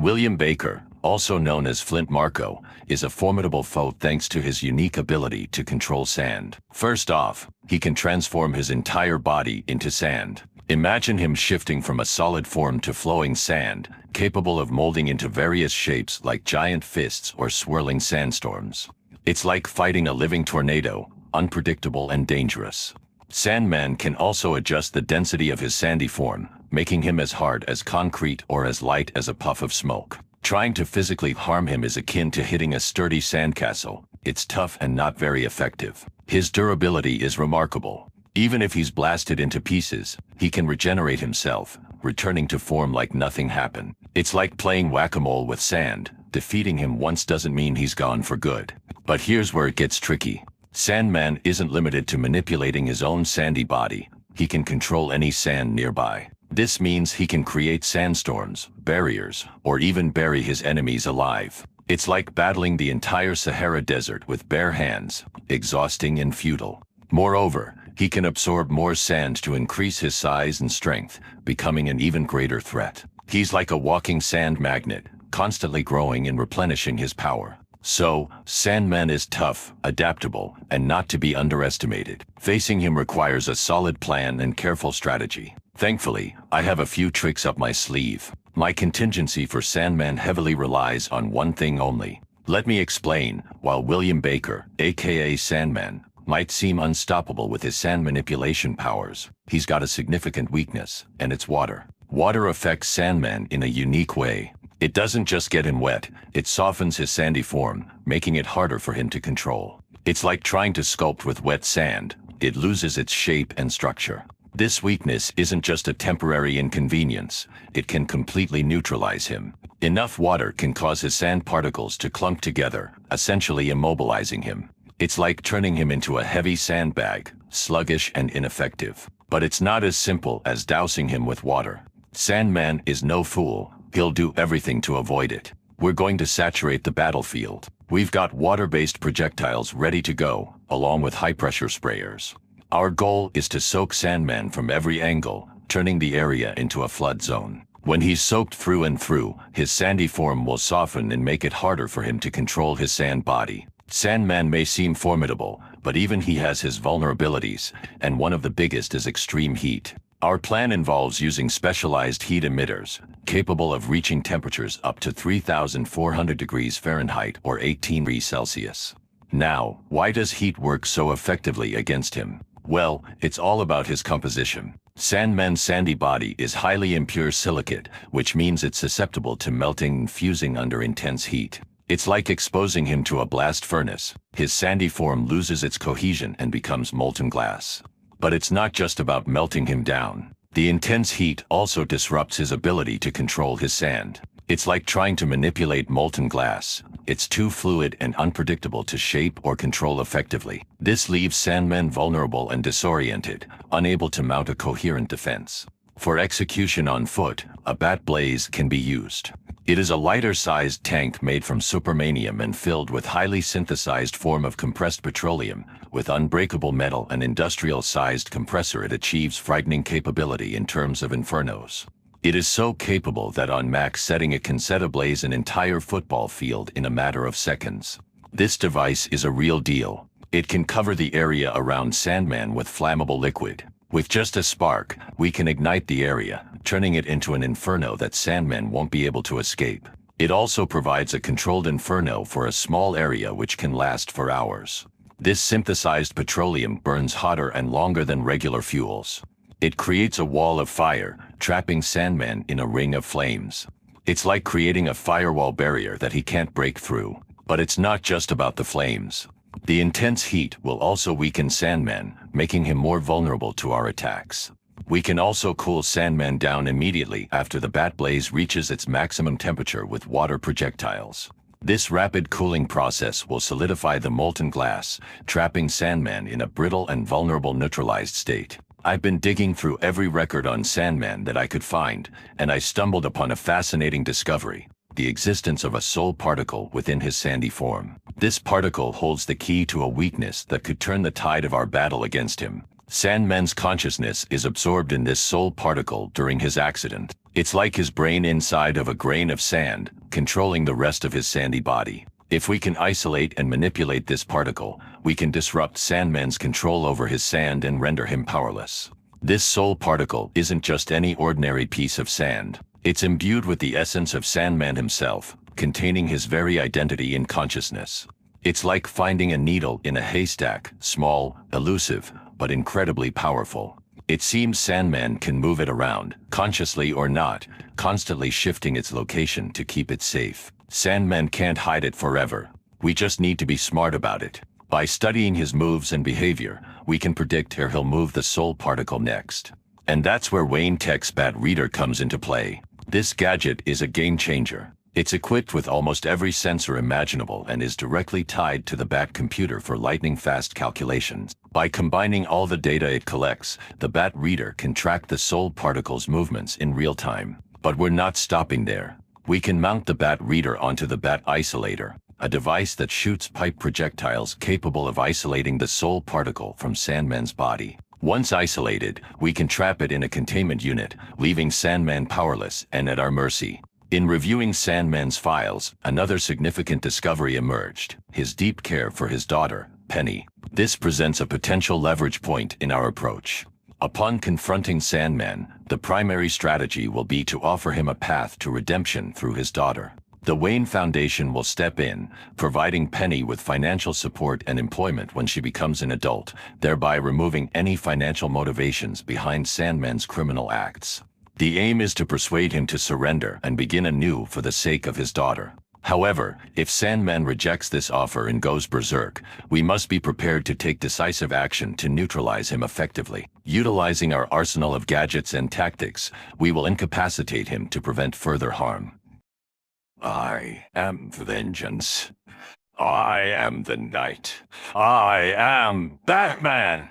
William Baker, also known as Flint Marko, is a formidable foe thanks to his unique ability to control sand. First off, he can transform his entire body into sand. Imagine him shifting from a solid form to flowing sand, capable of molding into various shapes like giant fists or swirling sandstorms. It's like fighting a living tornado, unpredictable and dangerous. Sandman can also adjust the density of his sandy form, making him as hard as concrete or as light as a puff of smoke. Trying to physically harm him is akin to hitting a sturdy sandcastle. It's tough and not very effective. His durability is remarkable. Even if he's blasted into pieces, he can regenerate himself, returning to form like nothing happened. It's like playing whack-a-mole with sand. Defeating him once doesn't mean he's gone for good. But here's where it gets tricky. Sandman isn't limited to manipulating his own sandy body. He can control any sand nearby. This means he can create sandstorms, barriers, or even bury his enemies alive. It's like battling the entire Sahara Desert with bare hands, exhausting and futile. Moreover, he can absorb more sand to increase his size and strength, becoming an even greater threat. He's like a walking sand magnet, constantly growing and replenishing his power. So, Sandman is tough, adaptable, and not to be underestimated. Facing him requires a solid plan and careful strategy. Thankfully, I have a few tricks up my sleeve. My contingency for Sandman heavily relies on one thing only. Let me explain. While William Baker, aka Sandman, might seem unstoppable with his sand manipulation powers, he's got a significant weakness, and it's water. Water affects Sandman in a unique way. It doesn't just get him wet, it softens his sandy form, making it harder for him to control. It's like trying to sculpt with wet sand. It loses its shape and structure. This weakness isn't just a temporary inconvenience, it can completely neutralize him. Enough water can cause his sand particles to clump together, essentially immobilizing him. It's like turning him into a heavy sandbag, sluggish and ineffective. But it's not as simple as dousing him with water. Sandman is no fool. He'll do everything to avoid it. We're going to saturate the battlefield. We've got water-based projectiles ready to go, along with high-pressure sprayers. Our goal is to soak Sandman from every angle, turning the area into a flood zone. When he's soaked through and through, his sandy form will soften and make it harder for him to control his sand body. Sandman may seem formidable, but even he has his vulnerabilities, and one of the biggest is extreme heat. Our plan involves using specialized heat emitters, capable of reaching temperatures up to 3,400 degrees Fahrenheit or 18 degrees Celsius. Now, why does heat work so effectively against him? Well, it's all about his composition. Sandman's sandy body is highly impure silicate, which means it's susceptible to melting and fusing under intense heat. It's like exposing him to a blast furnace. His sandy form loses its cohesion and becomes molten glass. But it's not just about melting him down. The intense heat also disrupts his ability to control his sand. It's like trying to manipulate molten glass. It's too fluid and unpredictable to shape or control effectively. This leaves Sandman vulnerable and disoriented, unable to mount a coherent defense. For execution on foot, a bat blaze can be used. It is a lighter-sized tank made from supermanium and filled with highly synthesized form of compressed petroleum. With unbreakable metal and industrial-sized compressor, it achieves frightening capability in terms of infernos. It is so capable that on max setting it can set ablaze an entire football field in a matter of seconds. This device is a real deal. It can cover the area around Sandman with flammable liquid. With just a spark, we can ignite the area, turning it into an inferno that Sandman won't be able to escape. It also provides a controlled inferno for a small area which can last for hours. This synthesized petroleum burns hotter and longer than regular fuels. It creates a wall of fire, trapping Sandman in a ring of flames. It's like creating a firewall barrier that he can't break through. But it's not just about the flames. The intense heat will also weaken Sandman, making him more vulnerable to our attacks. We can also cool Sandman down immediately after the bat blaze reaches its maximum temperature with water projectiles. This rapid cooling process will solidify the molten glass, trapping Sandman in a brittle and vulnerable neutralized state. I've been digging through every record on Sandman that I could find, and I stumbled upon a fascinating discovery: the existence of a soul particle within his sandy form. This particle holds the key to a weakness that could turn the tide of our battle against him. Sandman's consciousness is absorbed in this soul particle during his accident. It's like his brain inside of a grain of sand, controlling the rest of his sandy body. If we can isolate and manipulate this particle, we can disrupt Sandman's control over his sand and render him powerless. This soul particle isn't just any ordinary piece of sand. It's imbued with the essence of Sandman himself, containing his very identity and consciousness. It's like finding a needle in a haystack, small, elusive, but incredibly powerful. It seems Sandman can move it around, consciously or not, constantly shifting its location to keep it safe. Sandman can't hide it forever. We just need to be smart about it. By studying his moves and behavior, we can predict where he'll move the soul particle next. And that's where Wayne Tech's Bat Reader comes into play. This gadget is a game changer. It's equipped with almost every sensor imaginable and is directly tied to the Bat computer for lightning-fast calculations. By combining all the data it collects, the Bat Reader can track the soul particle's movements in real time. But we're not stopping there. We can mount the Bat Reader onto the Bat Isolator, a device that shoots pipe projectiles capable of isolating the soul particle from Sandman's body. Once isolated, we can trap it in a containment unit, leaving Sandman powerless and at our mercy. In reviewing Sandman's files, another significant discovery emerged: his deep care for his daughter, Penny. This presents a potential leverage point in our approach. Upon confronting Sandman, the primary strategy will be to offer him a path to redemption through his daughter. The Wayne Foundation will step in, providing Penny with financial support and employment when she becomes an adult, thereby removing any financial motivations behind Sandman's criminal acts. The aim is to persuade him to surrender and begin anew for the sake of his daughter. However, if Sandman rejects this offer and goes berserk, we must be prepared to take decisive action to neutralize him effectively. Utilizing our arsenal of gadgets and tactics, we will incapacitate him to prevent further harm. I am vengeance. I am the night. I am Batman!